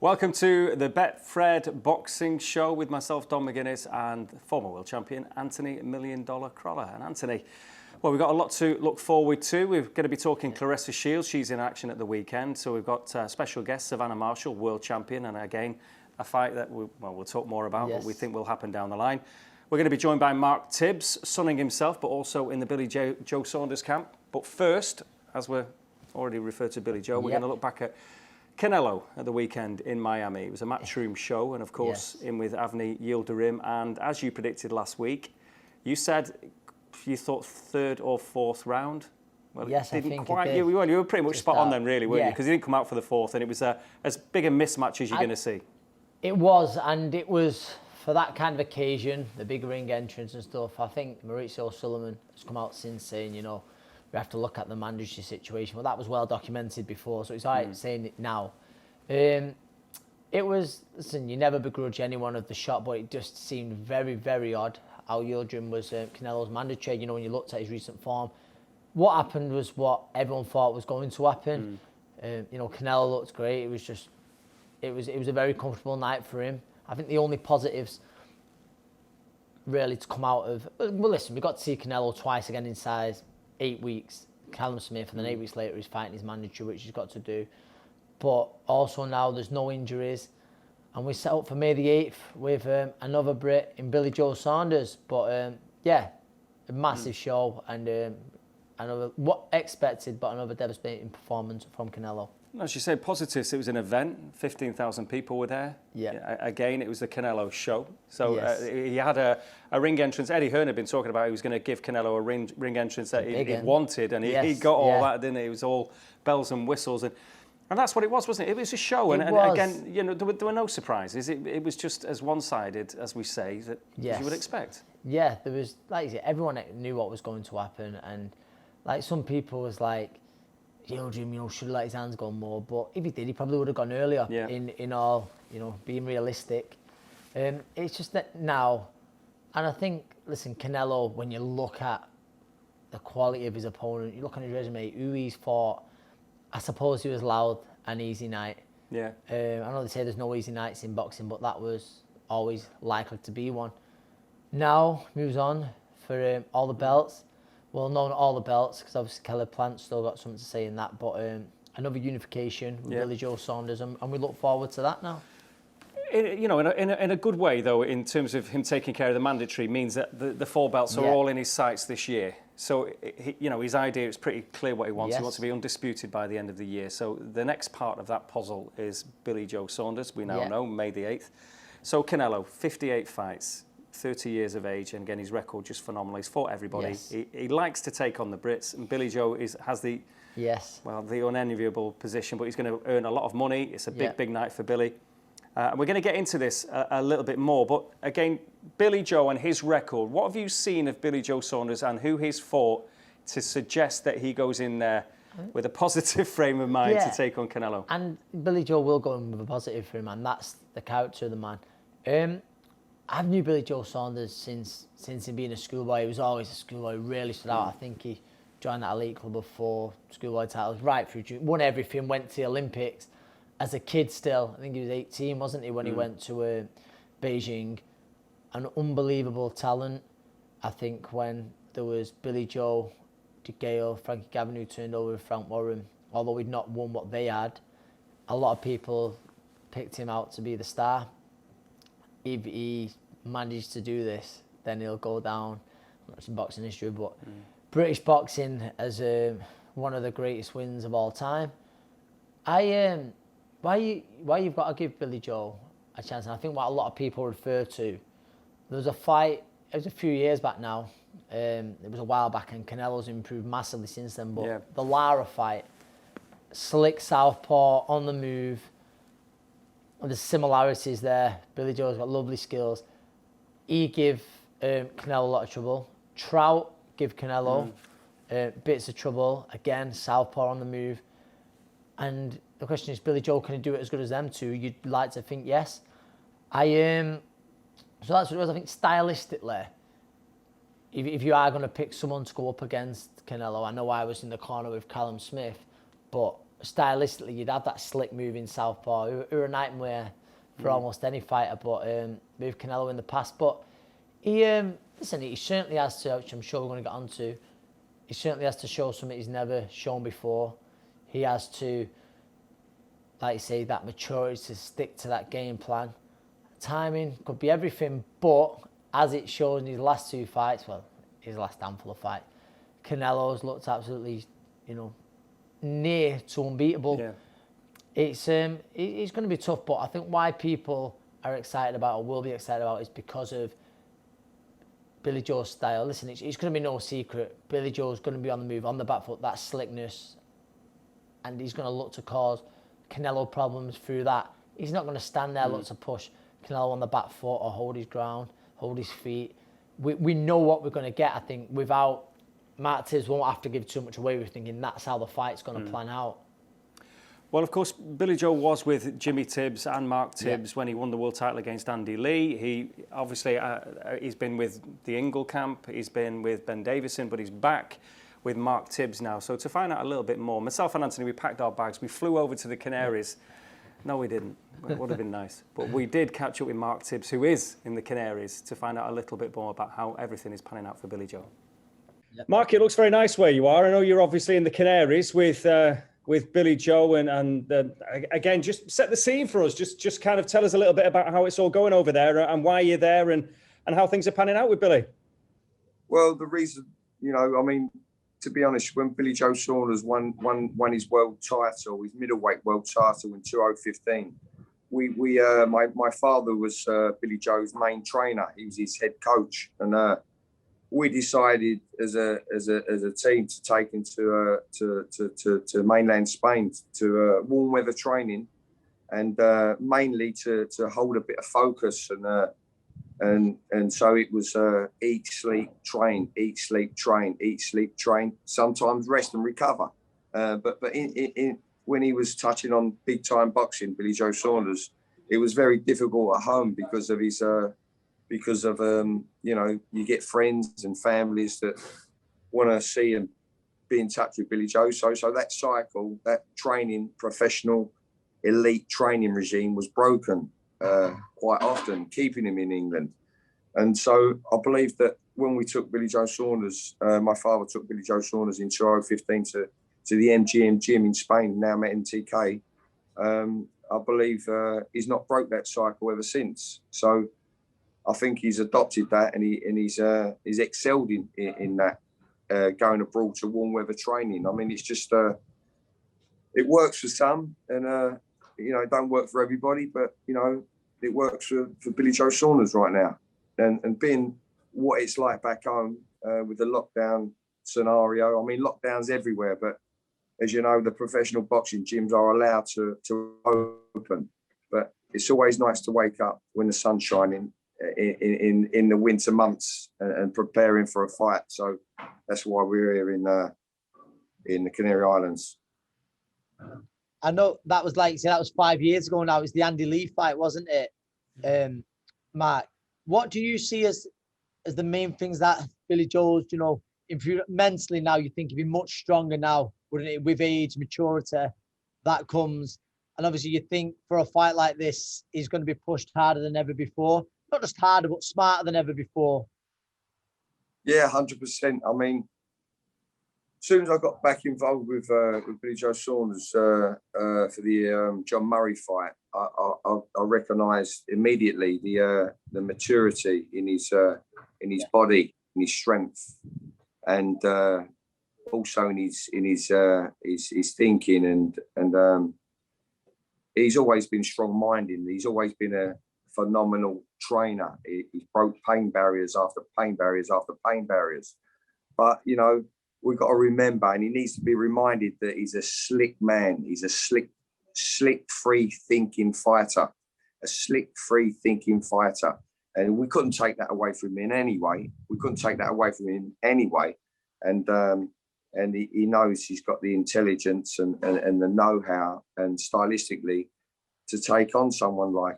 Welcome to the Betfred Boxing Show with myself, Don McGuinness, and former world champion Anthony $1 Million Crolla. And Anthony, well, we've got a lot to look forward to. We're going to be talking Clarissa Shields. She's in action at the weekend. So we've got special guest Savannah Marshall, world champion, and again, a fight that we'll talk more about, but we think will happen down the line. We're going to be joined by Mark Tibbs, sunning himself, but also in the Joe Saunders camp. But first, as we're already referred to Billy Joe, we're going to look back at Canelo at the weekend in Miami. It was a matchroom show, and of course, in with Avni Yildirim. And as you predicted last week, you said you thought third or fourth round. Well, yes, it didn't I think quite. it did. You were pretty much spot on then, really, weren't you? Because he didn't come out for the fourth, and it was as big a mismatch as you're going to see. It was, and it was for that kind of occasion, the big ring entrance and stuff. I think Mauricio Sullivan has come out since saying, you know, we have to look at the mandatory situation. Well, that was well documented before, so it's all right saying it now. It was, listen, you never begrudge anyone of the shot, but it just seemed very, very odd how Yildirim was Canelo's mandatory. You know, when you looked at his recent form, what happened was what everyone thought was going to happen. You know, Canelo looked great. It was just, it was a very comfortable night for him. I think the only positives really to come out of, well, listen, we got to see Canelo twice again in size. 8 weeks, Callum Smith, and then 8 weeks later he's fighting his mandatory, which he's got to do. But also now there's no injuries, and we set up for May the 8th with another Brit in Billy Joe Saunders. But yeah, a massive show, and another what expected, but another devastating performance from Canelo. As you said, positives. It was an event. 15,000 people were there. Yeah. Again, it was the Canelo show. So he had a ring entrance. Eddie Hearn had been talking about he was going to give Canelo a ring entrance that he wanted, and he got all that, didn't he? It was all bells and whistles, and that's what it was, wasn't it? It was a show, and again, you know, there were no surprises. It was just as one-sided as we say that as you would expect. Yeah, there was, like you said, everyone knew what was going to happen, and like some people was like, Yildirim, you know, should have let his hands go more, but if he did, he probably would have gone earlier. In all, you know, being realistic. It's just that now, and I think, listen, Canelo, when you look at the quality of his opponent, you look on his resume, who he's fought, I suppose he was allowed an easy night. I know they say there's no easy nights in boxing, but that was always likely to be one. Now, moves on for all the belts. Well, not all the belts, because obviously Kelly Plant's still got something to say in that, but another unification with Billy Joe Saunders, and we look forward to that now. You know, in a good way, though, in terms of him taking care of the mandatory, means that the four belts are all in his sights this year. So, you know, his idea is pretty clear what he wants. He wants to be undisputed by the end of the year. So the next part of that puzzle is Billy Joe Saunders, we now know, May the 8th. So Canelo, 58 fights. 30 years of age, and again, his record just phenomenal. He's fought everybody. He likes to take on the Brits, and Billy Joe has the the unenviable position, but he's going to earn a lot of money. It's a big night for Billy. And we're going to get into this a little bit more, but again, Billy Joe and his record, what have you seen of Billy Joe Saunders and who he's fought to suggest that he goes in there with a positive frame of mind to take on Canelo? And Billy Joe will go in with a positive frame, and that's the character of the man. I've knew Billy Joe Saunders since him being a schoolboy. He was always a schoolboy, really stood out. I think he joined that elite club of 4 schoolboy titles right through, won everything, went to the Olympics as a kid still. I think he was 18, wasn't he, when he went to Beijing. An unbelievable talent. I think when there was Billy Joe, DeGale, Frankie Gavin, who turned over with Frank Warren, although we'd not won what they had, a lot of people picked him out to be the star. If he managed to do this, then he'll go down, not in boxing history, but British boxing as one of the greatest wins of all time. Why you've got to give Billy Joe a chance, and I think what a lot of people refer to, there was a fight, it was a few years back now, it was a while back, and Canelo's improved massively since then, but the Lara fight, slick southpaw, on the move, there's similarities there. Billy Joe's got lovely skills. He give Canelo a lot of trouble. Trout give Canelo bits of trouble. Again, southpaw on the move. And the question is, Billy Joe, can he do it as good as them two? You'd like to think yes. So that's what it was. I think stylistically, if you are going to pick someone to go up against Canelo, I know I was in the corner with Callum Smith, but stylistically, you'd have that slick moving southpaw, who are a nightmare for almost any fighter, but with Canelo in the past. But he certainly has to, which I'm sure we're going to get onto, he certainly has to show something he's never shown before. He has to, like you say, that maturity to stick to that game plan. Timing could be everything, but as it shows in his last 2 fights, well, his last handful of fights, Canelo's looked absolutely, near to unbeatable. Yeah. It's going to be tough, but I think why people are excited about, or will be excited about, is because of Billy Joe's style. Listen, it's going to be no secret. Billy Joe's going to be on the move, on the back foot, that slickness, and he's going to look to cause Canelo problems through that. He's not going to stand there, look to push Canelo on the back foot or hold his ground, hold his feet. We know what we're going to get, I think, without Mark Tibbs won't have to give too much away. We're thinking that's how the fight's going to plan out. Well, of course, Billy Joe was with Jimmy Tibbs and Mark Tibbs when he won the world title against Andy Lee. He obviously, he's been with the Ingle camp, he's been with Ben Davison, but he's back with Mark Tibbs now. So to find out a little bit more, myself and Anthony, we packed our bags, we flew over to the Canaries. No, we didn't. It would have been nice. But we did catch up with Mark Tibbs, who is in the Canaries, to find out a little bit more about how everything is panning out for Billy Joe. Yep. Mark, it looks very nice where you are. I know you're obviously in the Canaries with Billy Joe, and again, just set the scene for us. Just kind of tell us a little bit about how it's all going over there and why you're there and how things are panning out with Billy. Well, the reason, to be honest, when Billy Joe Saunders won his world title, his middleweight world title in 2015, my father was Billy Joe's main trainer. He was his head coach, and we decided as a team to take him to mainland Spain to warm weather training, and mainly to hold a bit of focus, and so it was eat, sleep, train, eat, sleep, train, eat, sleep, train. Sometimes rest and recover, but when he was touching on big time boxing, Billy Joe Saunders, it was very difficult at home because of his. You get friends and families that want to see and be in touch with Billy Joe. So that cycle, that training, professional, elite training regime was broken quite often, keeping him in England. And so I believe that when we took Billy Joe Saunders, my father took Billy Joe Saunders in 2015 to the MGM gym in Spain, now met MTK. I believe he's not broke that cycle ever since. So I think he's adopted that, and he's excelled in that, going abroad to warm weather training. It's just it works for some, and it don't work for everybody, but it works for Billy Joe Saunders right now, and being what it's like back home with the lockdown scenario. Lockdowns everywhere, but as you know, the professional boxing gyms are allowed to open, but it's always nice to wake up when the sun's shining in the winter months and preparing for a fight. So that's why we're here in the Canary Islands. I know that was, like you said, that was 5 years ago now. It was the Andy Lee fight, wasn't it? Mark, what do you see as the main things that Billy Joe's, improved mentally now? You think he'd be much stronger now, wouldn't it? With age, maturity, that comes. And obviously you think for a fight like this, he's going to be pushed harder than ever before. Not just harder, but smarter than ever before. Yeah, 100%. As soon as I got back involved with Billy Joe Saunders for the John Murray fight, I recognised immediately the maturity in his body, in his strength, and also in his thinking, and he's always been strong-minded. He's always been a phenomenal trainer. He broke pain barriers after pain barriers after pain barriers. But, we've got to remember, and he needs to be reminded, that he's a slick man. He's a slick, free-thinking fighter. A slick, free-thinking fighter. And we couldn't take that away from him in any way. And he knows he's got the intelligence and the know-how and stylistically to take on someone like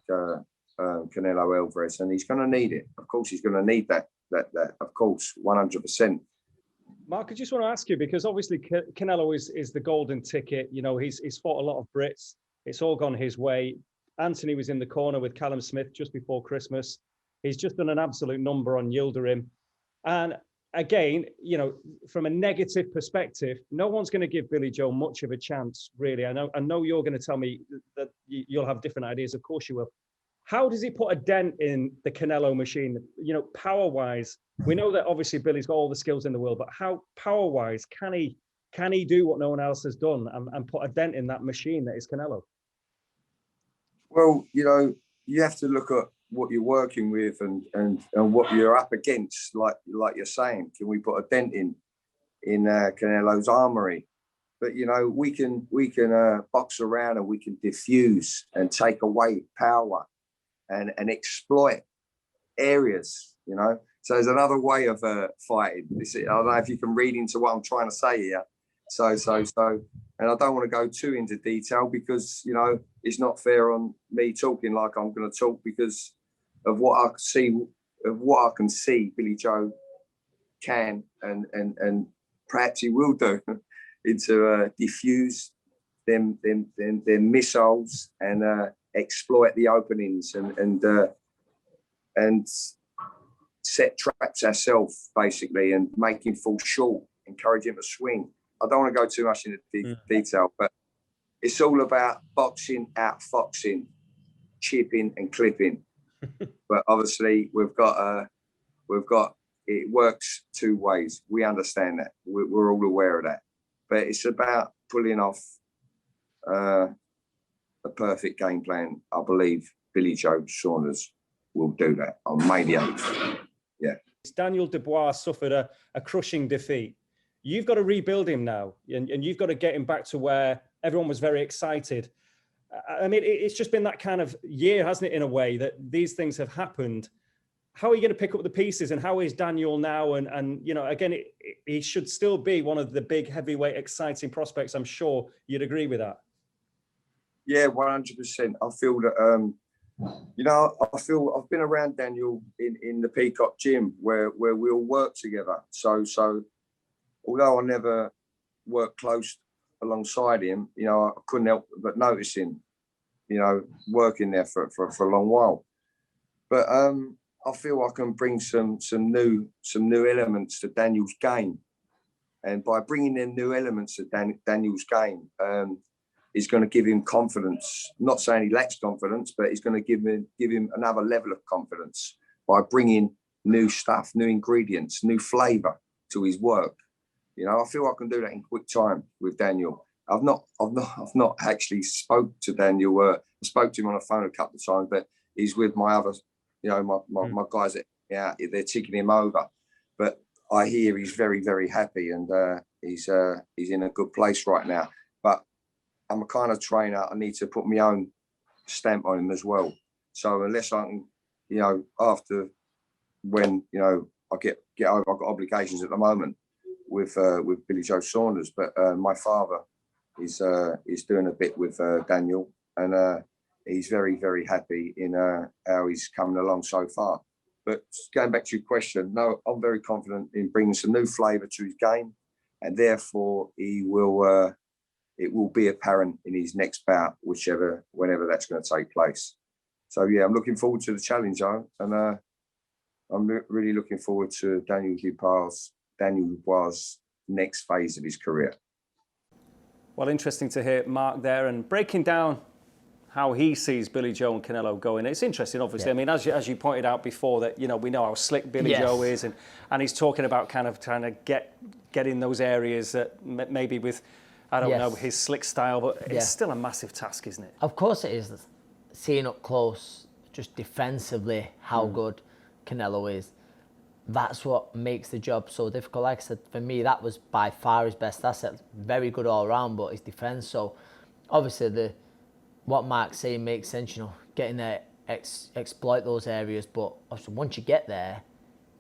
Canelo Alvarez, and he's going to need it. Of course, he's going to need that. Of course, 100%. Mark, I just want to ask you, because obviously Canelo is the golden ticket. You know, he's fought a lot of Brits. It's all gone his way. Anthony was in the corner with Callum Smith just before Christmas. He's just done an absolute number on Yildirim. And again, you know, from a negative perspective, no one's going to give Billy Joe much of a chance, really. I know you're going to tell me that you'll have different ideas. Of course you will. How does he put a dent in the Canelo machine? You know, power-wise, we know that obviously Billy's got all the skills in the world, but how power-wise can he do what no one else has done and put a dent in that machine that is Canelo? Well, you know, you have to look at what you're working with and what you're up against. Like you're saying, can we put a dent in Canelo's armory? But you know, we can box around and we can diffuse and take away power and exploit areas. You know, so there's another way of fighting. I don't know if you can read into what I'm trying to say here. So, and I don't want to go too into detail because, you know, it's not fair on me talking like I'm going to talk because of what I can see Billy Joe can and perhaps he will do into diffuse them missiles and exploit the openings and set traps ourselves basically and make him fall short, encourage him to swing. I don't want to go too much into detail, but it's all about boxing, outfoxing, chipping and clipping. But obviously we've got it works two ways. We understand that. We're all aware of that. But it's about pulling off a perfect game plan. I believe Billy Joe Saunders will do that on May the 8th. Yeah. Daniel Dubois suffered a crushing defeat. You've got to rebuild him now, and you've got to get him back to where everyone was very excited. I mean, it's just been that kind of year, hasn't it, in a way, that these things have happened. How are you going to pick up the pieces, and how is Daniel now? And you know, again, he should still be one of the big heavyweight, exciting prospects. I'm sure you'd agree with that. Yeah, 100%. I feel that, you know, I've been around Daniel in the Peacock Gym where we all work together. So although I never worked close alongside him, you know, I couldn't help but notice him, you know, working there for a long while. But I feel I can bring some new elements to Daniel's game, and by bringing in new elements to Daniel's game, he's going to give him confidence. Not saying he lacks confidence, but he's going to give him another level of confidence by bringing new stuff, new ingredients, new flavour to his work. You know, I feel I can do that in quick time with Daniel. I've not actually spoke to Daniel. I spoke to him on the phone a couple of times, but he's with my other, you know, my guys that they're ticking him over. But I hear he's very, very happy and he's in a good place right now. But I'm a kind of trainer. I need to put my own stamp on him as well. So unless I can, you know, after when, you know, I get over, I've got obligations at the moment with Billy Joe Saunders, but my father is doing a bit with Daniel, and he's very, very happy in how he's coming along so far. But going back to your question, no, I'm very confident in bringing some new flavour to his game, and therefore it will be apparent in his next bout, whenever that's going to take place. So yeah, I'm looking forward to the challenge, Joe, and I'm really looking forward to Daniel Dubois' next phase of his career. Well, interesting to hear Mark there and breaking down how he sees Billy Joe and Canelo going. It's interesting, obviously. Yeah. I mean, as you pointed out before, that, you know, we know how slick Billy Joe is, and he's talking about kind of trying to get in those areas that maybe with, I don't know, his slick style, but it's still a massive task, isn't it? Of course it is. Seeing up close, just defensively, how good Canelo is. That's what makes the job so difficult. Like I said, for me, that was by far his best asset. Very good all around, but his defence. So obviously what Mark's saying makes sense, you know, getting there, exploit those areas. But obviously once you get there,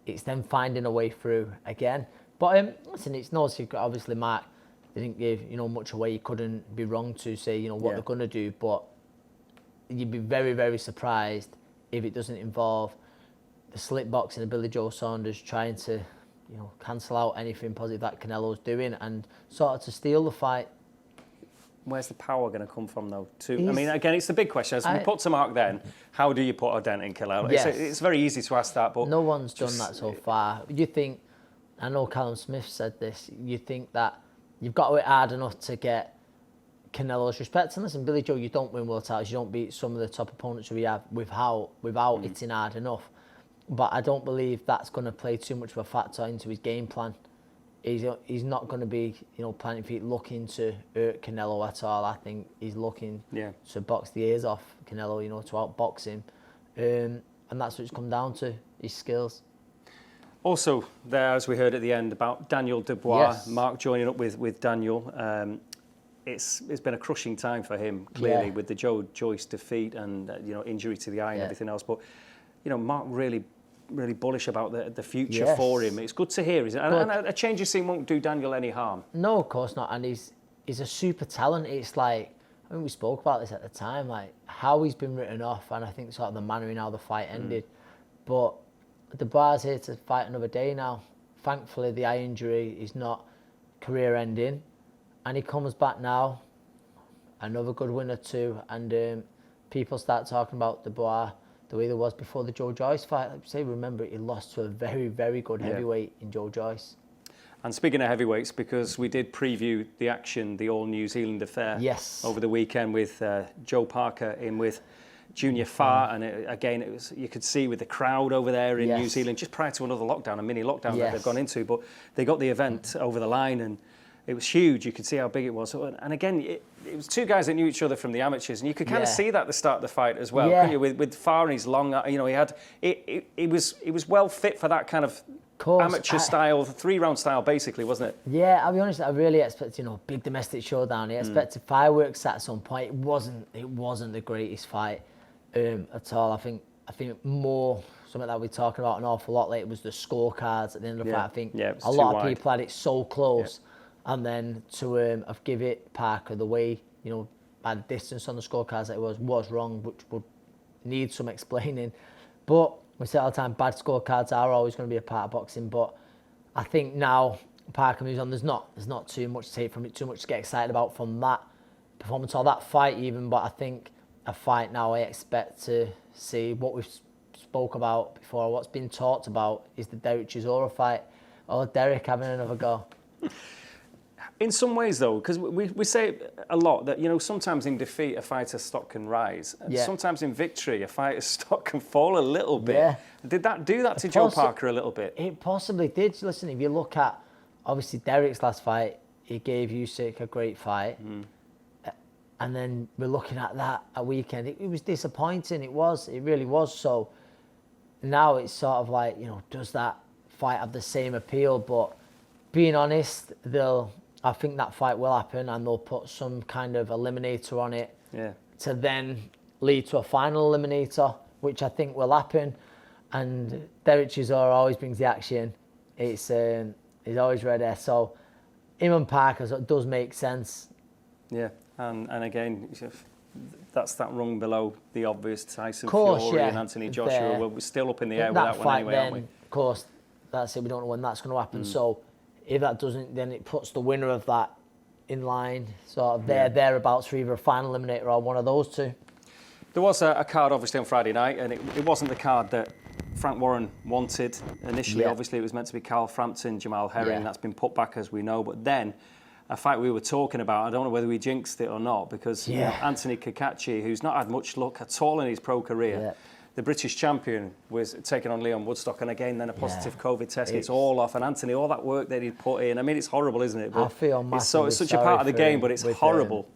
it's then finding a way through again. But listen, it's no secret. Obviously, Mark didn't give, you know, much away. You couldn't be wrong to say, you know, what they're going to do. But you'd be very, very surprised if it doesn't involve the slick boxing of Billy Joe Saunders trying to cancel out anything positive that Canelo's doing and sort of to steal the fight. Where's the power going to come from, though? I mean, again, it's the big question. As we put to Mark then, how do you put a dent in Canelo? Yes. It's very easy to ask that, but... No one's done that so far. You think, I know Callum Smith said this, you think that you've got to hit hard enough to get Canelo's respect. And listen, Billy Joe, you don't win world titles, you don't beat some of the top opponents we have without hitting hard enough. But I don't believe that's going to play too much of a factor into his game plan. He's not going to be, planting feet looking to hurt Canelo at all. I think he's looking to box the ears off Canelo, to outbox him. And that's what it's come down to, his skills. Also, there, as we heard at the end, about Daniel Dubois, Mark joining up with Daniel. It's been a crushing time for him, clearly, with the Joe Joyce defeat and, injury to the eye and everything else. But, Mark really bullish about the future for him. It's good to hear, isn't it? And a change of scene won't do Daniel any harm. No, of course not. And he's a super talent. It's like, I think we spoke about this at the time, like how he's been written off, and I think sort of the manner in how the fight ended. But Dubois here to fight another day now. Thankfully, the eye injury is not career-ending, and he comes back now. Another good winner too, and people start talking about Dubois the way there was before the Joe Joyce fight. Like you say, remember, he lost to a very, very good heavyweight in Joe Joyce. And speaking of heavyweights, because we did preview the action, the all-New Zealand affair over the weekend with Joe Parker in with Junior Farr, and it was, you could see with the crowd over there in New Zealand, just prior to another lockdown, a mini lockdown that they've gone into, but they got the event over the line, and it was huge. You could see how big it was. And again, it was two guys that knew each other from the amateurs, and you could kind of see that at the start of the fight as well, couldn't you? With Farr and his long, he had, it was well fit for that kind of amateur style, 3-round style, basically, wasn't it? Yeah, I'll be honest, I really expected, big domestic showdown. I expected fireworks at some point. It wasn't the greatest fight at all. I think more something that we're talking about an awful lot later was the scorecards at the end of the fight. I think a lot of people had it so close. And then to have give it Parker the way, by the distance on the scorecards that it was wrong, which would need some explaining. But we say all the time, bad scorecards are always going to be a part of boxing. But I think now Parker moves on. There's not too much to take from it, too much to get excited about from that performance or that fight even. But I think a fight now I expect to see what we've spoke about before, what's been talked about is the Derek Chisora fight. Or Derek having another go. In some ways, though, because we say a lot that, sometimes in defeat, a fighter's stock can rise. And sometimes in victory, a fighter's stock can fall a little bit. Yeah. Did that do that to Joe Parker a little bit? It possibly did. Listen, if you look at, obviously, Derek's last fight, he gave Usyk a great fight. And then we're looking at that a weekend. It was disappointing. It really was. So now it's sort of like, does that fight have the same appeal? But being honest, I think that fight will happen, and they'll put some kind of eliminator on it to then lead to a final eliminator, which I think will happen. And Derek Chisora always brings the action. He's always ready. So him and Parker does make sense. Yeah, and again, that's that rung below the obvious Tyson Fury and Anthony Joshua. We're still up in the air with that one anyway, aren't we? Of course, that's it. We don't know when that's going to happen. So if that doesn't, then it puts the winner of that in line, sort of thereabouts for either a final eliminator or one of those two. There was a card, obviously, on Friday night, and it wasn't the card that Frank Warren wanted initially. Obviously, it was meant to be Carl Frampton, Jamal Herring. That's been put back, as we know. But then, a fight we were talking about, I don't know whether we jinxed it or not, because Anthony Kakachi, who's not had much luck at all in his pro career, the British champion, was taking on Leon Woodstock, and again, then a positive COVID test. It's all off. And Anthony, all that work that he'd put in, I mean, it's horrible, isn't it? But I feel massively it's such a part of the game, but it's horrible.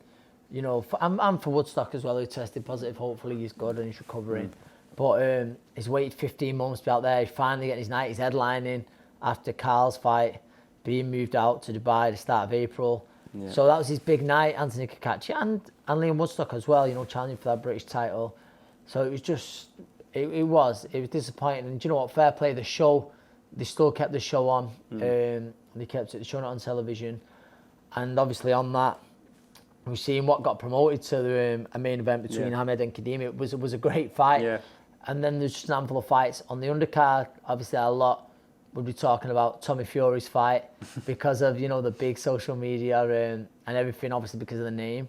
And for Woodstock as well, who tested positive. Hopefully he's good and he's recovering. But he's waited 15 months to be out there. He's finally getting his night. He's headlining after Carl's fight, being moved out to Dubai at the start of April. So that was his big night, Anthony Kakachi, and Leon Woodstock as well, challenging for that British title. So it was just, it was disappointing. And do you know what? Fair play, the show, they still kept the show on. They kept it showing it on television. And obviously on that, we've seen what got promoted to a main event between Hamed and Kadimi. It was a great fight. And then there's just a handful of fights on the undercard. Obviously a lot we'd be talking about Tommy Fury's fight because of, you know, the big social media and everything, obviously because of the name.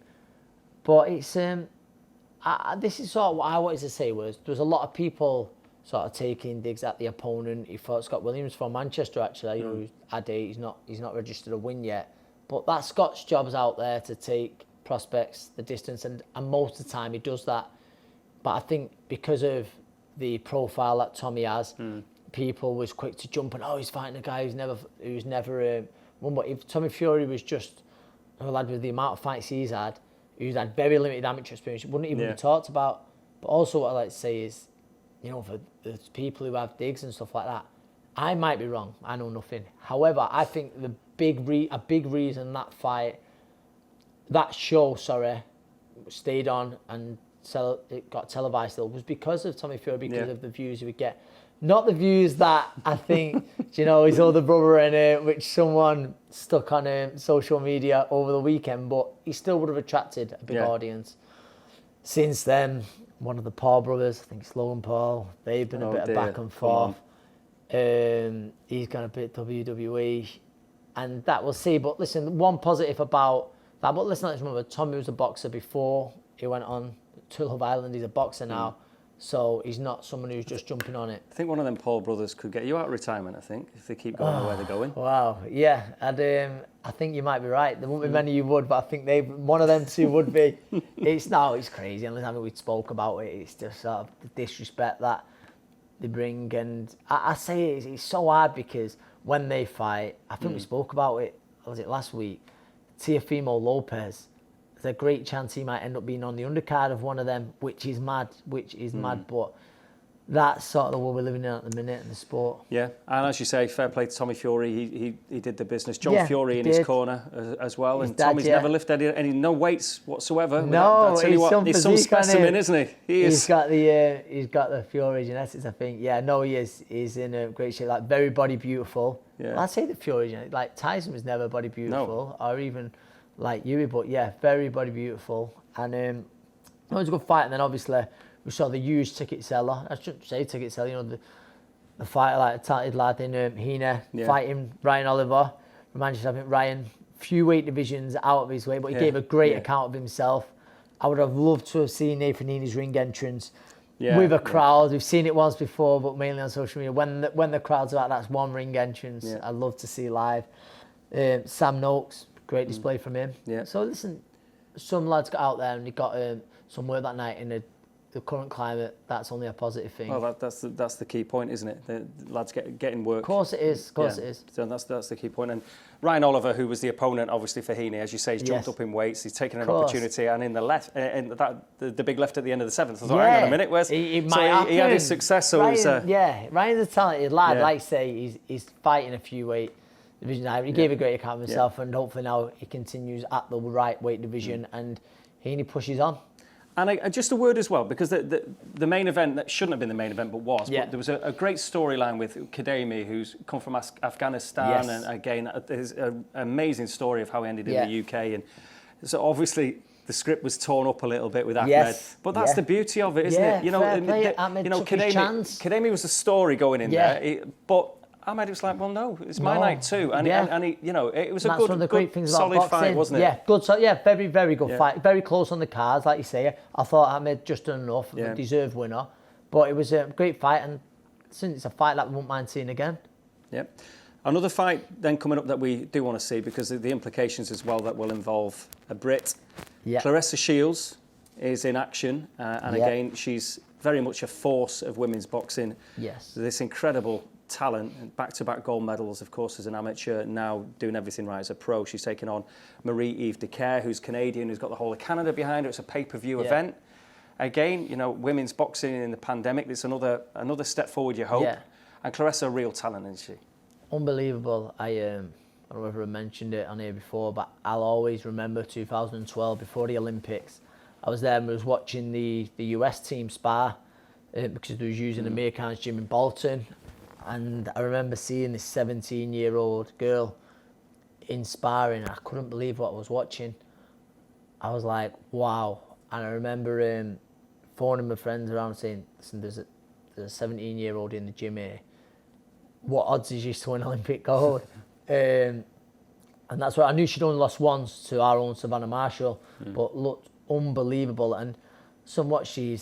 But it's this is sort of what I wanted to say was there was a lot of people sort of taking digs at the opponent. He fought Scott Williams from Manchester, actually. You know, who's had he's not registered a win yet. But that Scott's job's out there to take prospects the distance, and most of the time he does that. But I think because of the profile that Tommy has, people was quick to jump and he's fighting a guy who's never won. But if Tommy Fury was just a lad with the amount of fights he's had very limited amateur experience, it wouldn't even be talked about. But also what I like to say is, you know, for the people who have digs and stuff like that, I might be wrong. I know nothing. However, I think a big reason that show stayed on and it got televised still was because of Tommy Fury, because of the views he would get. Not the views that I think, you know, his older brother in it, which someone stuck on social media over the weekend, but he still would have attracted a big audience. Since then, one of the Paul brothers, I think it's Logan Paul, they've been a bit of back and forth. He's going to bit WWE, and that we'll see. But listen, one positive about that, but let's remember, Tommy was a boxer before he went on to Love Island. He's a boxer now. So he's not someone who's just jumping on it. I think one of them Paul brothers could get you out of retirement, I think, if they keep going the way they're going. Wow, yeah. And I think you might be right. There won't be many you would, but I think one of them two would be. It's crazy. And I mean, we spoke about it. It's just sort of the disrespect that they bring. And I say it's so hard because when they fight, I think we spoke about it, was it last week? Teofimo Lopez. There's a great chance he might end up being on the undercard of one of them, which is mad, but that's sort of the world we're living in at the minute in the sport. Yeah, and as you say, fair play to Tommy Fury. He did the business. John Fury in his corner as well, and Tommy's never lifted any no weights whatsoever. No, he's some specimen, isn't he? He's got the Fury genetics, I think. Yeah, no, he is. He's in a great shape, like very body beautiful. Yeah. Well, I say the Fury genetics, like Tyson was never body beautiful, or even like Yuri, but yeah, very body beautiful. And it was a good fight. And then obviously we saw the huge ticket seller. I shouldn't say ticket seller, you know, the fighter, like a talented lad in Hina fighting Ryan Oliver. Reminds you, I think Ryan, few weight divisions out of his way, but he gave a great account of himself. I would have loved to have seen Nathan Heaney's ring entrance with a crowd. We've seen it once before, but mainly on social media. When the crowd's about, that's one ring entrance. I'd love to see live. Sam Noakes. Great display from him. Yeah. So listen, some lads got out there and he got some work that night in the current climate. That's only a positive thing. Well, that's the key point, isn't it? The lads getting work. Of course it is. It is. So that's the key point. And Ryan Oliver, who was the opponent, obviously for Heaney, as you say, he's jumped up in weights. He's taken an opportunity, and in the left, the big left at the end of the seventh. I thought, hang on a minute, where's he had his success. So Ryan's a talented lad. Like I say, he's fighting a few weight division. He gave a great account of himself, and hopefully now he continues at the right weight division and Heaney pushes on. And just a word as well, because the main event, that shouldn't have been the main event, but was. But there was a great storyline with Kademi, who's come from Afghanistan, and again, there's an amazing story of how he ended in the UK. And so obviously the script was torn up a little bit with Ahmed, but that's the beauty of it, isn't it? You know, Kademi was a story going in there, but Ahmed was like, well, no, it's my night too, and he, you know, it was a good solid fight, wasn't it? Yeah, good, very, very good fight, very close on the cards, like you say. I thought Ahmed just done enough, a deserved winner, but it was a great fight, and since it's a fight that we won't mind seeing again. Yep. Another fight then coming up that we do want to see because of the implications as well that will involve a Brit. Clarissa Shields is in action, and again, she's very much a force of women's boxing. Yes. This incredible talent, and back-to-back gold medals, of course, as an amateur, now doing everything right as a pro. She's taken on Marie-Eve Decaire, who's Canadian, who's got the whole of Canada behind her. It's a pay-per-view event. Again, you know, women's boxing in the pandemic, it's another step forward, you hope. And Clarissa, a real talent, isn't she? Unbelievable. I don't know if I mentioned it on here before, but I'll always remember 2012, before the Olympics. I was there and was watching the US team spar because they was using Amir Khan's gym in Bolton. And I remember seeing this 17-year-old girl in sparring. I couldn't believe what I was watching. I was like, wow. And I remember phoning my friends around saying, listen, there's a 17-year-old in the gym here. what odds is she to win Olympic gold? And that's what I knew. She'd only lost once to our own Savannah Marshall, but looked unbelievable. And somewhat she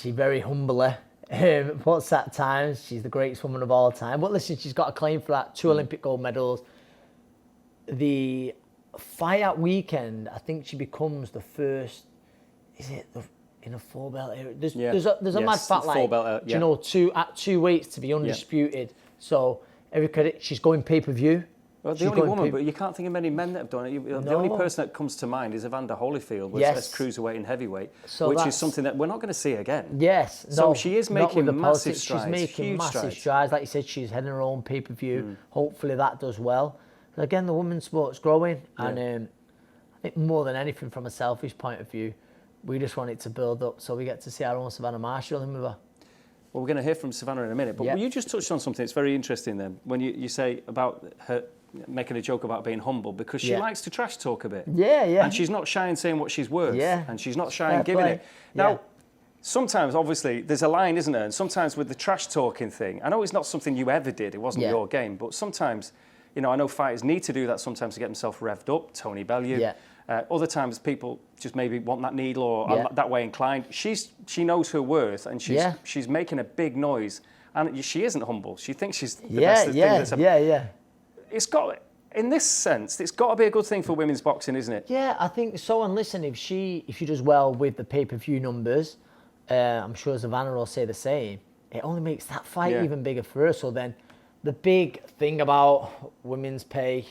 very humbly puts at times. She's the greatest woman of all time. But listen, she's got a claim for that. 2 Olympic gold medals. The fight at weekend, I think she becomes the first. Is it in a 4-belt era? There's a mad fact like, you know, two weights to be undisputed. So every credit, she's going pay-per-view. Well, the only woman, but you can't think of many men that have done it. The only person that comes to mind is Evander Holyfield, which is cruiserweight and heavyweight, which is something that we're not going to see again. Yes. So she is making massive strides. She's making massive strides. Like you said, she's heading her own pay-per-view. Hopefully that does well. But again, the women's sport's growing. And I think more than anything, from a selfish point of view, we just want it to build up so we get to see our own Savannah Marshall in with her. Well, we're going to hear from Savannah in a minute. But you just touched on something that's very interesting then, when you say about her making a joke about being humble, because she likes to trash talk a bit. And she's not shy in saying what she's worth. And she's not shy in giving it. Now, sometimes, obviously, there's a line, isn't there? And sometimes with the trash talking thing, I know it's not something you ever did. It wasn't your game. But sometimes, you know, I know fighters need to do that sometimes to get themselves revved up. Tony Bellew. Other times, people just maybe want that needle or are that way inclined. She knows her worth, and she's making a big noise. And she isn't humble. She thinks she's the best thing that's It's got, in this sense, it's got to be a good thing for women's boxing, isn't it? Yeah, I think so. And listen, if she does well with the pay-per-view numbers, I'm sure Savannah will say the same. It only makes that fight even bigger for her. So then, the big thing about women's pay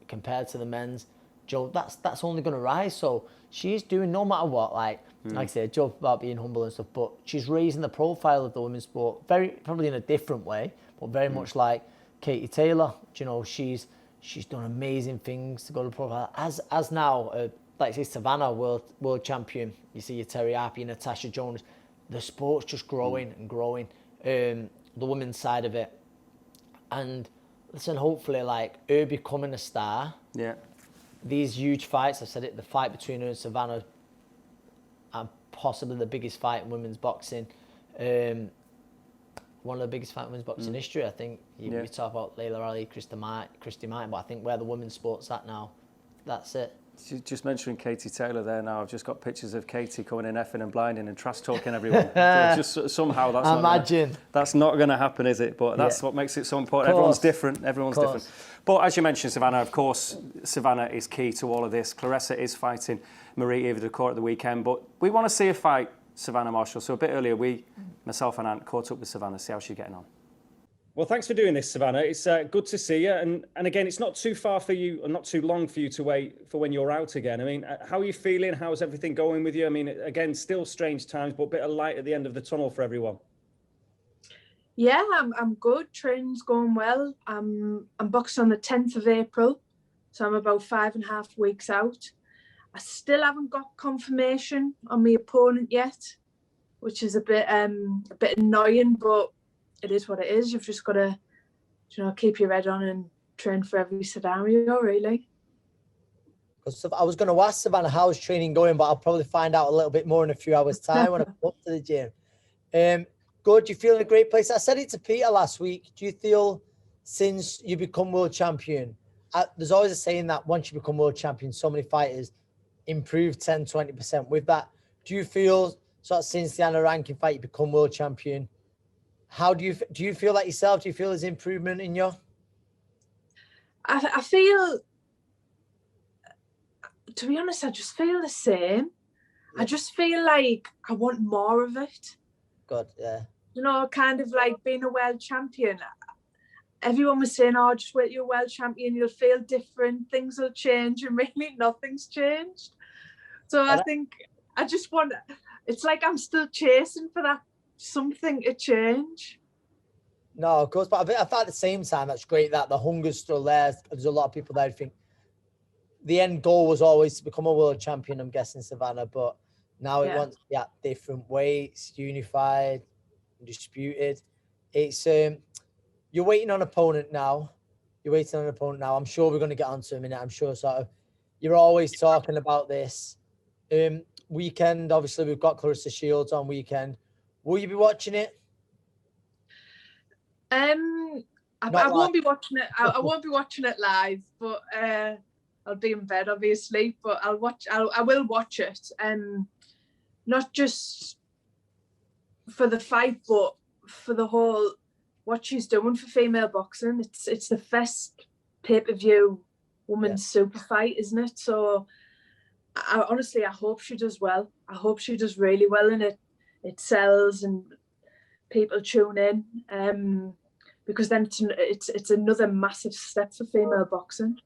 compared to the men's, Joe, that's only going to rise. So she's doing, no matter what, like I said, joke about being humble and stuff, but she's raising the profile of the women's sport, probably in a different way, but very much like Katie Taylor. You know, she's done amazing things to go to profile. As now, like say Savannah, world champion. You see your Terry Harpy, Natasha Jones. The sport's just growing and growing. The women's side of it, and listen, hopefully, like her becoming a star. These huge fights, I've said it, the fight between her and Savannah, and possibly the biggest fight in women's boxing. One of the biggest fights in women's boxing history, I think. You talk about Layla Ali, Christy Martin, but I think where the women's sport's at now, that's it. Just mentioning Katie Taylor there now. I've just got pictures of Katie coming in effing and blinding and trash talking everyone. Just somehow that's not going to happen, is it? But that's what makes it so important. Everyone's different. Different. But as you mentioned, Savannah, of course, Savannah is key to all of this. Clarissa is fighting Marie Ivedicourt at the weekend, but we want to see a fight, Savannah Marshall. So a bit earlier, myself and Ant, caught up with Savannah, see how she's getting on. Well, thanks for doing this, Savannah. It's good to see you. And again, it's not too far for you, or not too long for you to wait for when you're out again. I mean, how are you feeling? How's everything going with you? I mean, again, still strange times, but a bit of light at the end of the tunnel for everyone. Yeah, I'm good. Training's going well. I'm boxing on the 10th of April, so I'm about 5.5 weeks out. I still haven't got confirmation on my opponent yet, which is a bit annoying, but it is what it is. You've just got to, keep your head on and train for every scenario, really. I was going to ask Savannah, how's training going, but I'll probably find out a little bit more in a few hours' time when I come up to the gym. Good, you feel in a great place? I said it to Peter last week. Do you feel, since you become world champion, there's always a saying that once you become world champion, so many fighters improve 10, 20%. With that, do you feel, sort of since the Anna Rankin fight, you become world champion, how do you feel like yourself? Do you feel there's improvement in you? I feel, to be honest, I just feel the same. I just feel like I want more of it. Good, yeah. Kind of like being a world champion. Everyone was saying, oh, just wait, you're a world champion, you'll feel different, things will change, and really nothing's changed. So I think I just want, it's like I'm still chasing for that something to change. No, of course, but I thought at the same time, that's great that the hunger's still there. There's a lot of people there who think the end goal was always to become a world champion, I'm guessing, Savannah, but now it wants to be at different weights, unified, disputed. It's you're waiting on an opponent now. I'm sure we're going to get onto a minute. I'm sure you're always talking about this. Weekend, obviously, we've got Clarissa Shields on weekend. Will you be watching it? I won't be watching it. I won't be watching it live, but I'll be in bed, obviously. But I will watch it, not just for the fight, but for the whole what she's doing for female boxing. It's the first pay-per-view women's super fight, isn't it? So honestly, I hope she does well. I hope she does really well, and it sells and people tune in. Because then it's another massive step for female boxing.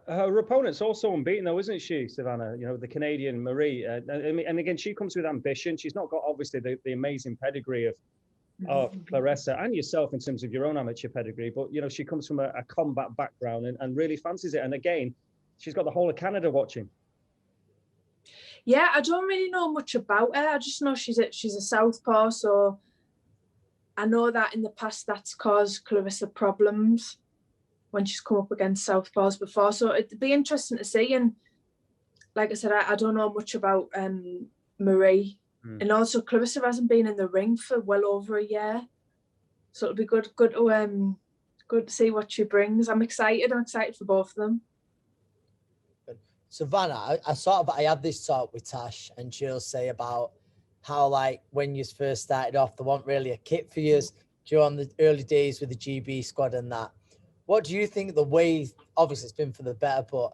Her opponent's also unbeaten, though, isn't she, Savannah? You know, the Canadian Marie. And again, she comes with ambition. She's not got, obviously, the amazing pedigree of Clarissa and yourself in terms of your own amateur pedigree. But, you know, she comes from a combat background and really fancies it. And again, she's got the whole of Canada watching. Yeah, I don't really know much about her. I just know she's a southpaw, so I know that in the past that's caused Clarissa problems when she's come up against southpaws before. So it'd be interesting to see. And like I said, I don't know much about Marie. And also Clarissa hasn't been in the ring for well over a year. So it'll be good to see what she brings. I'm excited for both of them. Savannah, I had this talk with Tash, and she'll say about how, like, when you first started off, there wasn't really a kit for you during the early days with the GB squad and that. What do you think the way, obviously it's been for the better, but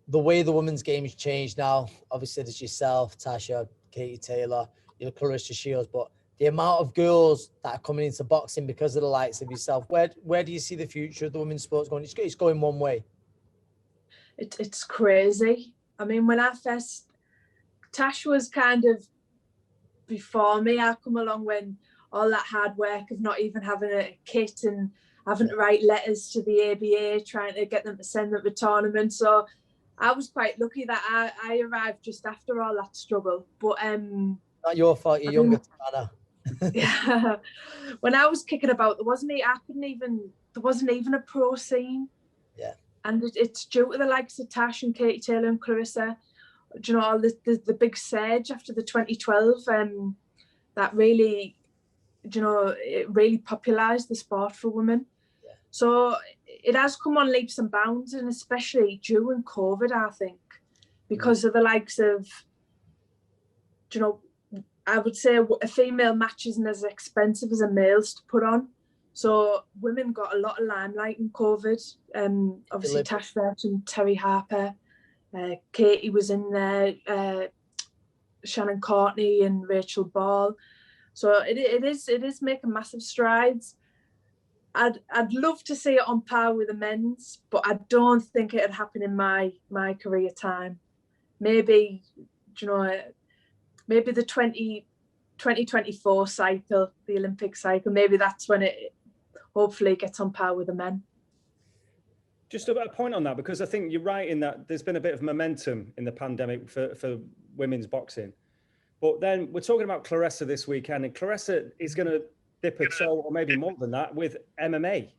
the way the women's game has changed now? Obviously there's yourself, Tasha, Katie Taylor, Clarissa Shields, but the amount of girls that are coming into boxing because of the likes of yourself, where do you see the future of the women's sports going? It's going one way. It's crazy. I mean, when Tash was kind of before me, I come along when all that hard work of not even having a kit and having to write letters to the ABA, trying to get them to send them to tournaments. So I was quite lucky that I arrived just after all that struggle. But not your fault, you're younger, Savannah. Yeah. When I was kicking about, there wasn't even a pro scene. Yeah. And it's due to the likes of Tash and Katie Taylor and Clarissa. Do you know, the big surge after the 2012 that really, you know, it really popularised the sport for women. Yeah. So it has come on leaps and bounds, and especially during COVID, I think, because of the likes of, you know, I would say a female match isn't as expensive as a male's to put on. So women got a lot of limelight in COVID. Obviously Tash and Terry Harper, Katie was in there, Shannon Courtney and Rachel Ball. So it is making massive strides. I'd love to see it on par with the men's, but I don't think it'd happen in my career time. Maybe, you know, maybe the 2024 cycle, the Olympic cycle, maybe that's when it hopefully gets on par with the men. Just about a point on that, because I think you're right in that there's been a bit of momentum in the pandemic for women's boxing. But then we're talking about Clarissa this weekend, and Clarissa is going to dip a toe, or maybe more than that, with MMA.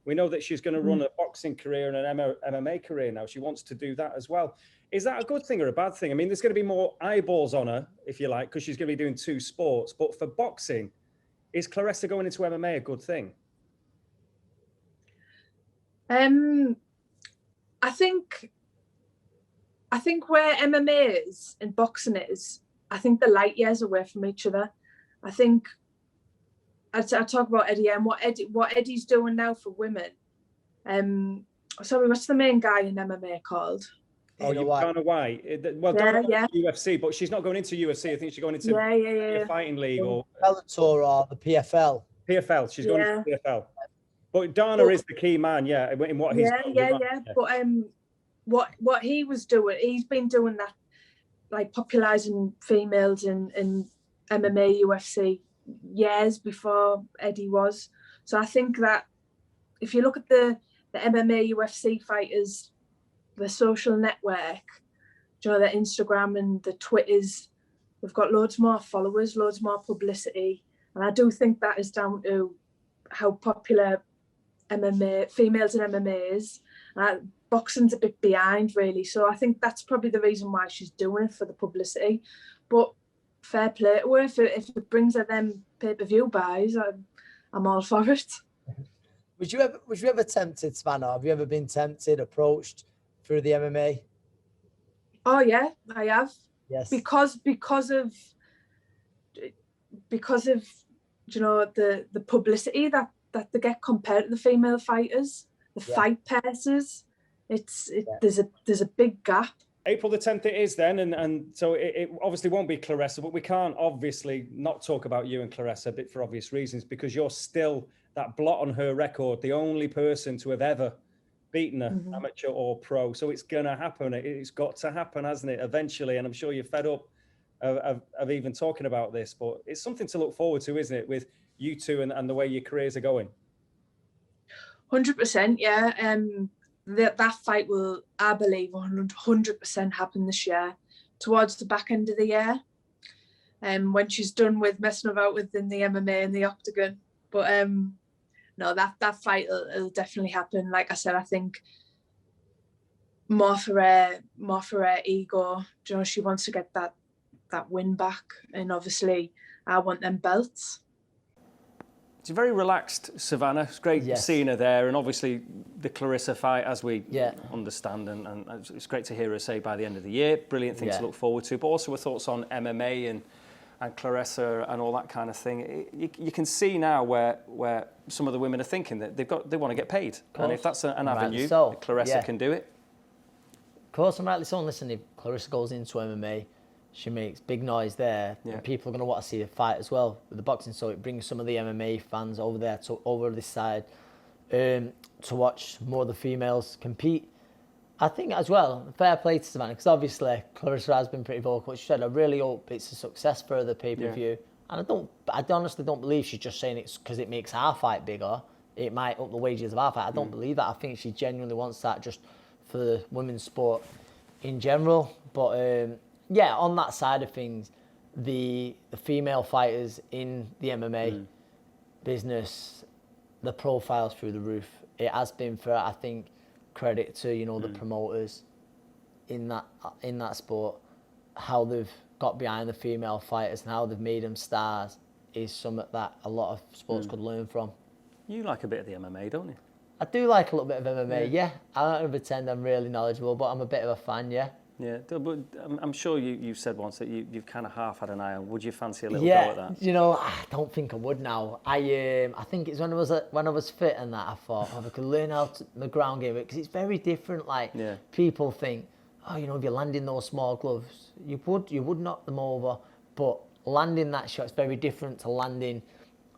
We know that she's going to run a boxing career and an MMA career now. She wants to do that as well. Is that a good thing or a bad thing? I mean, there's going to be more eyeballs on her, if you like, because she's going to be doing two sports. But for boxing, is Clarissa going into MMA a good thing? I think where MMA is and boxing is, I think they're light years away from each other. I think I talk about Eddie and what Eddie's doing now for women. Sorry, what's the main guy in MMA called? Oh, you've gone away. Well, yeah. UFC, but she's not going into UFC. I think she's going into a fighting league or Bellator or the PFL. PFL. She's going into PFL. But Dana is the key man, in what he's doing. Yeah. But what he was doing, he's been doing that, like popularising females in MMA, UFC years before Eddie was. So I think that if you look at the MMA, UFC fighters, the social network, you know, the Instagram and the Twitters, they've got loads more followers, loads more publicity. And I do think that is down to how popular MMA, females in MMA is. Boxing's a bit behind, really. So I think that's probably the reason why she's doing it, for the publicity. But fair play to her. If it brings her them pay-per-view buys, I'm all for it. Was you ever tempted, Savannah? Have you ever been tempted, approached through the MMA? Oh yeah, I have. Yes. Because of you know the publicity that they get compared to the female fighters, the fight passes. There's a big gap. April the 10th it is then, and so it obviously won't be Clarissa, but we can't obviously not talk about you and Clarissa, but for obvious reasons, because you're still that blot on her record, the only person to have ever beaten her, amateur or pro. So it's going to happen. It's got to happen, hasn't it, eventually? And I'm sure you're fed up of even talking about this, but it's something to look forward to, isn't it, with you two and the way your careers are going? 100%, yeah. That fight will, I believe, 100% happen this year, towards the back end of the year, when she's done with messing about within the MMA and the octagon. But no, that fight will definitely happen. Like I said, I think more for her ego. You know, she wants to get that win back, and obviously I want them belts. It's a very relaxed Savannah. It's great seeing her there, and obviously the Clarissa fight, as we understand, and it's great to hear her say by the end of the year. Brilliant thing to look forward to. But also her thoughts on MMA and Clarissa and all that kind of thing. You can see now where some of the women are thinking that they want to get paid, and if that's an avenue, Clarissa can do it. Of course, I'm rightly so. Listen, if Clarissa goes into MMA, she makes big noise there, and people are going to want to see the fight as well with the boxing. So it brings some of the MMA fans over there over this side to watch more of the females compete. I think as well, fair play to Savannah, because obviously Clarissa has been pretty vocal. She said, I really hope it's a success for the pay-per-view. And I honestly don't believe she's just saying it's because it makes our fight bigger. It might up the wages of our fight. I don't believe that. I think she genuinely wants that just for the women's sport in general. But on that side of things, the female fighters in the MMA business, the profiles through the roof. It has been, for I think, credit to the promoters in that sport, how they've got behind the female fighters and how they've made them stars is something that a lot of sports could learn from. You like a bit of the MMA, don't you? I do like a little bit of MMA, yeah. I don't pretend I'm really knowledgeable, but I'm a bit of a fan, yeah. Yeah, but I'm sure you've said once that you've kind of half had an eye on. Would you fancy a little go at that? I don't think I would now. I think it's when I was fit and that I thought I could learn how to the ground game, because it's very different. People think, if you're landing those small gloves, you would knock them over, but landing that shot is very different to landing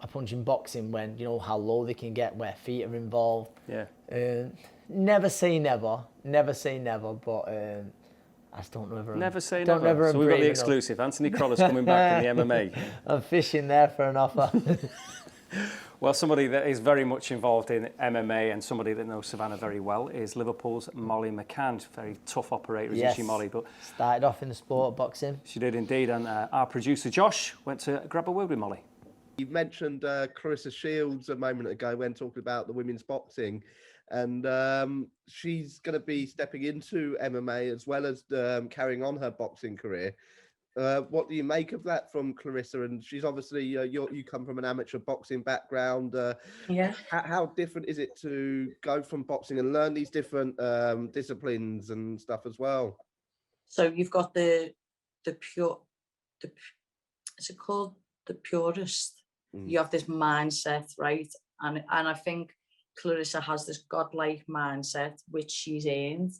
a punch in boxing, when how low they can get, where feet are involved. Yeah. Never say never, but. I just don't know ever. Never say never. So we've got the exclusive. Anthony Crolla's coming back in the MMA. I'm fishing there for an offer. Well, somebody that is very much involved in MMA and somebody that knows Savannah very well is Liverpool's Molly McCann. Very tough operator, isn't she, Molly? But started off in the sport of boxing. She did indeed, and our producer Josh went to grab a word with Molly. You mentioned Clarissa Shields a moment ago when talking about the women's boxing. And she's going to be stepping into MMA as well as carrying on her boxing career. What do you make of that from Clarissa? And she's obviously, you come from an amateur boxing background. How different is it to go from boxing and learn these different disciplines and stuff as well? So you've got is it called the purist? You have this mindset, right? And I think Clarissa has this godlike mindset, which she's earned,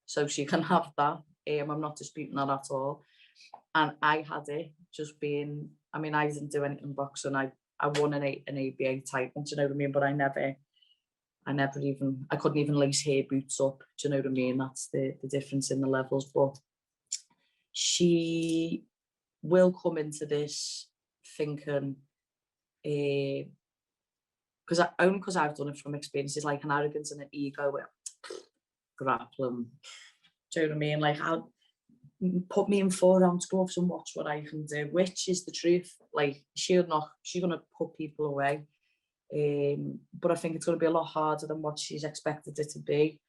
so she can have that. I'm not disputing that at all. And I had it just being, I didn't do anything boxing. I won an ABA title, do you know what I mean? But I couldn't even lace hair boots up, do you know what I mean? That's the difference in the levels. But she will come into this thinking, because I've done it from experiences, like an arrogance and an ego where grappling. Do you know what I mean? Like, I'll put me in 4-ounce gloves and watch what I can do, which is the truth. Like, she's gonna put people away. But I think it's gonna be a lot harder than what she's expected it to be.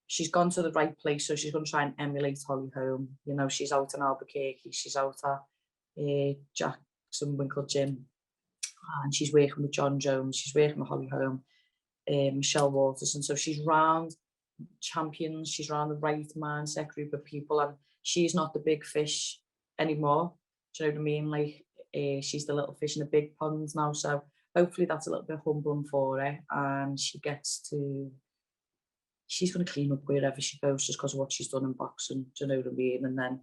She's gone to the right place, so she's gonna try and emulate Holly Holm. She's out in Albuquerque, she's out at Jackson Winkle Gym. And she's working with John Jones, she's working with Holly Holm. Michelle Waters, and so she's round champions, she's around the right mindset group of people, and she's not the big fish anymore. Do you know what I mean? Like, she's the little fish in the big ponds now, so hopefully that's a little bit humbling for her, and she's going to clean up wherever she goes just because of what she's done in boxing. Do you know what I mean? And then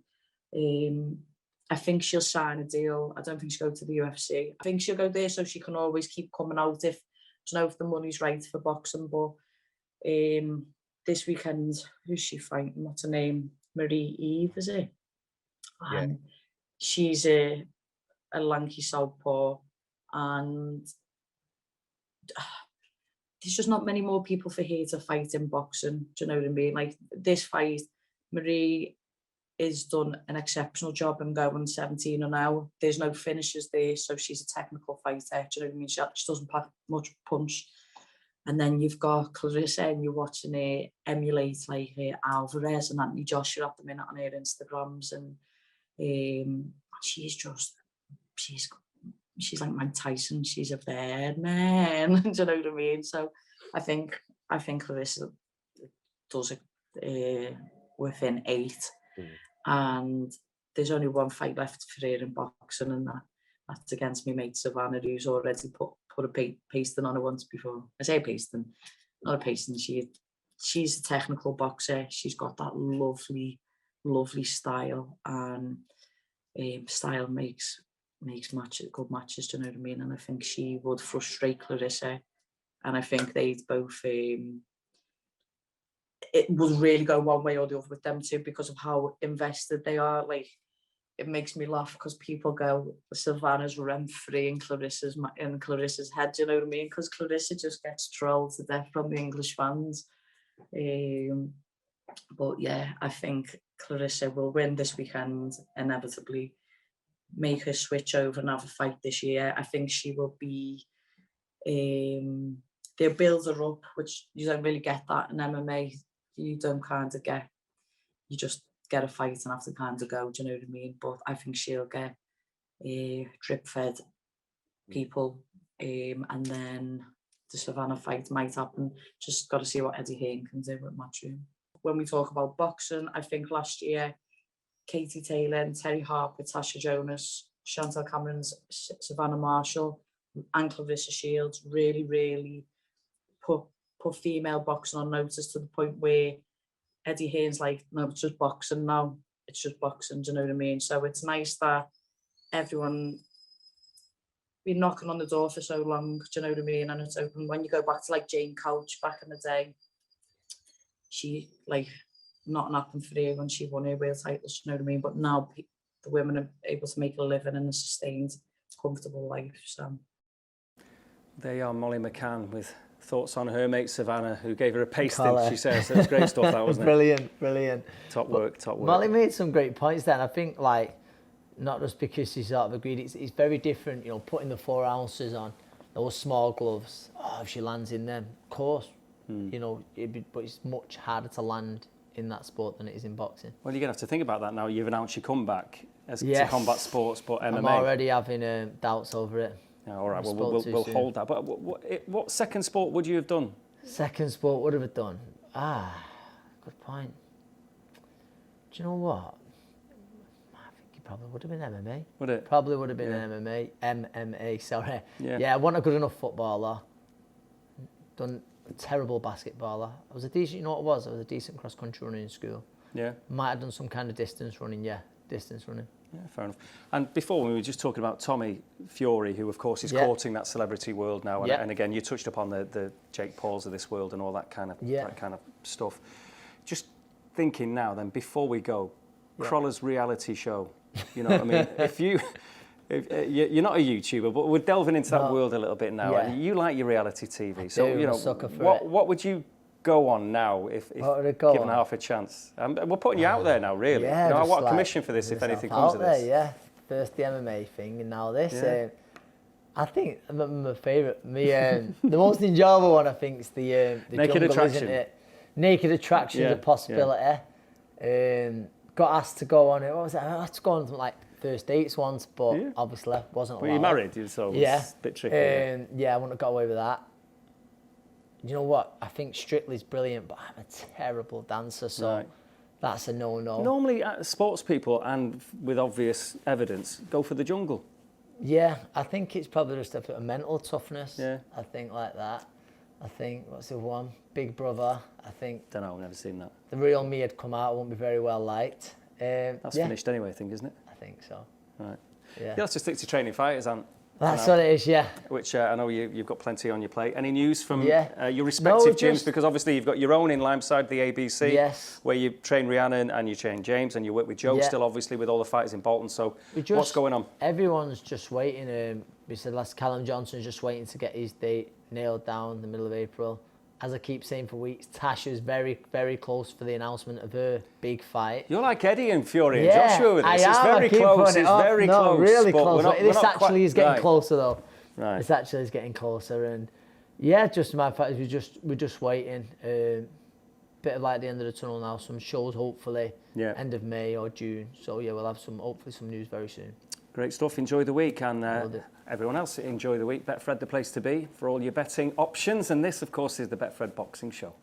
I think she'll sign a deal. I don't think she'll go to the UFC. I think she'll go there so she can always keep coming out if the money's right for boxing. But this weekend, who's she fighting? What's her name? Marie Eve, is it? Yeah. She's a lanky southpaw, and there's just not many more people for her to fight in boxing. Do you know what I mean? Like, this fight, Marie has done an exceptional job in going 17-0. There's no finishes there, so she's a technical fighter. Do you know what I mean? She doesn't pack much punch. And then you've got Clarissa, and you're watching her emulate like Alvarez and Anthony Joshua at the minute on her Instagrams, and she's like Mike Tyson. She's a bad man. Do you know what I mean? So I think Clarissa does it within 8. And there's only one fight left for her in boxing, and that's against my mate Savannah, who's already put a pasting on her once before. I say pasting, not a pasting. She's a technical boxer. She's got that lovely style, and style makes good matches. Do you know what I mean? And I think she would frustrate Clarissa, and I think they'd both. It would really go one way or the other with them too, because of how invested they are. Like, it makes me laugh because people go, Savannah's rent-free in Clarissa's head. Do you know what I mean? Because Clarissa just gets trolled to death from the English fans. But yeah, I think Clarissa will win this weekend, inevitably make her switch over and have a fight this year. I think she will be. They'll build her up, which you don't really get that in MMA. You don't kind of get, you just get a fight and have to kind of go, do you know what I mean? But I think she'll get drip fed people, and then the Savannah fight might happen. Just got to see what Eddie Hearn can do with Matchroom. When we talk about boxing, I think last year, Katie Taylor and Terry Harper, Tasha Jonas, Chantal Cameron's, Savannah Marshall, and Clarissa Shields really put female boxing on notice, to the point where Eddie Hearn's like, no, it's just boxing now. It's just boxing, do you know what I mean? So it's nice that everyone been knocking on the door for so long, do you know what I mean? And it's open. When you go back to like Jane Couch back in the day, she like not happened for her when she won her world titles, do you know what I mean? But now the women are able to make a living in a sustained, comfortable life. So there you are, Molly McCann with thoughts on her mate Savannah, who gave her a pasting, she says. So it's great stuff, that, wasn't it? Brilliant. Top work. Molly made some great points then. I think, like, not just because she's sort of agreed, it's very different, you know, putting the 4 ounces on, those small gloves. Oh, if she lands in them, of course, you know, but it's much harder to land in that sport than it is in boxing. Well, you're going to have to think about that now. You've announced your comeback to combat sports, but MMA. I'm already having doubts over it. Yeah, all right, well, we'll hold that. But what second sport would you have done? Second sport would have done? Good point. Do you know what? I think it probably would have been MMA. Would it? Probably would have been MMA, sorry. Yeah, I wasn't a good enough footballer. Done a terrible basketballer. I was a decent, you know what it was? I was a decent cross-country runner in school. Yeah. Might have done some kind of distance running, distance running. Yeah, fair enough. And before, we were just talking about Tommy Fury, who, of course, is courting that celebrity world now. And again, you touched upon the Jake Pauls of this world and all that kind of stuff. Just thinking now, then, before we go, Crolla's reality show. You know what I mean? If you're not a YouTuber, but we're delving into that world a little bit now. Yeah. And you like your reality TV, so you know, what would you go on now if given half a chance? We're putting you out there now, really. Yeah, you know, I want a commission for this if anything comes of this. Yeah, first the MMA thing and now this. Yeah. I think my favourite, the most enjoyable one, I think, is the Naked jungle, Attraction. isn't it? Naked Attraction, the possibility. Got asked to go on it. What was it? I had to go on like first dates once, but obviously wasn't allowed. Well, you're married, so it's a bit tricky. I wouldn't have got away with that. you know what? I think Strictly's brilliant, but I'm a terrible dancer, so Right. that's a no-no. Normally, sports people, and with obvious evidence, go for the jungle. Yeah, I think it's probably just a bit of mental toughness. Yeah. I think like that. I think, what's the other one? Big Brother. I think Don't know, I've never seen that. the real me had come out, won't be very well liked. That's finished anyway, I think, isn't it? I think so. Right. Yeah. You have to stick to training fighters, That's what it is, yeah. which I know you've got plenty on your plate. Any news from Yeah. your respective gyms? just- Because obviously you've got your own in Limeside, the ABC, Yes. where you train Rhiannon and you train James, and you work with Joe Yeah. still, obviously, with all the fighters in Bolton. So We what's going on? Everyone's just waiting. We said last Callum Johnson's just waiting to get his date nailed down in the middle of April. As I keep saying for weeks, Tasha's very, very close for the announcement of her big fight. You're like Eddie and Fury and Yeah, Joshua with this. I It's am. very I keep close. putting It's it up. very no, close. really but close. we're not- This we're not actually quite- is getting right. closer though. Right. This actually is getting closer, and yeah, just my fact is we're just waiting. Bit of light at the end of the tunnel now. Some shows hopefully end of May or June. So yeah, we'll have hopefully some news very soon. Great stuff. Enjoy the week, and Will do. everyone else enjoy the week. Betfred, the place to be for all your betting options. And this, of course, is the Betfred Boxing Show.